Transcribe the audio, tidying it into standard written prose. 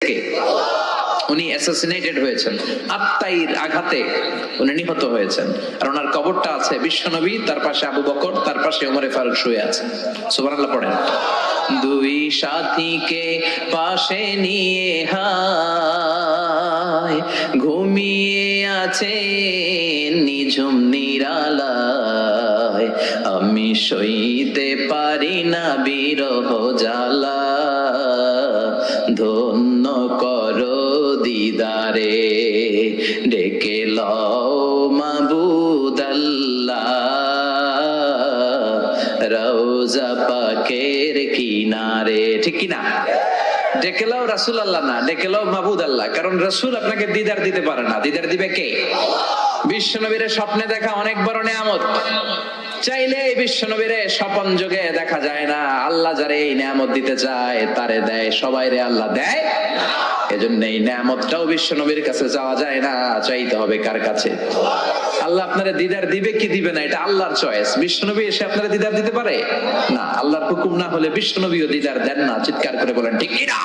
কে? উনি অ্যাসাসিনেটেড হয়েছেন, আত্মাইর আঘাতে উনি নিহত হয়েছেন। আর ওনার কবরটা আছে বিশ্বনবী, তার পাশে আবু বকর, তার পাশে ওমরে ফারুক শুয়ে আছে। সুবহানাল্লাহ পড়েন। দুই সাথীকে পাশে নিয়ে হায় ঘুমিয়ে আছে নিঝুম নিরালায়, আমি সইতে পারি না বিরহ জ্বালা, ধন্য করো দিদারে, ডেকে লও মাবুদ আল্লাহ, রওজা পাকের কিনারে। ঠিক কিনা? ডেকে লও রাসূল আল্লাহ না, ডেকে লও মাবুদ আল্লাহ। কারণ রাসূল আপনাকে দিদার দিতে পারে না, দিদার দিবে কে? বিশ্বনবীর স্বপ্নে দেখা অনেক বড় নিয়ামত। চাইলে বিশ্বনবীরে স্বপন যোগে দেখা যায় না। আল্লাহ যারে এই নিয়ামত দিতে চায় তারে দেয়, সবাই রে আল্লাহ দেয়। এজন্য এই নিয়ামতটাও বিশ্বনবীর কাছে যাওয়া যায় না, চাইতে হবে কার কাছে? আল্লাহ আপনারে দিদার দিবে কি দিবে না এটা আল্লাহর চয়েস। বিশ্বনবী এসে আপনারে দিদার দিতে পারে না। আল্লাহর হুকুম না হলে বিশ্বনবীও দিদার দেন না। চিৎকার করে বলেন ঠিক কিনা?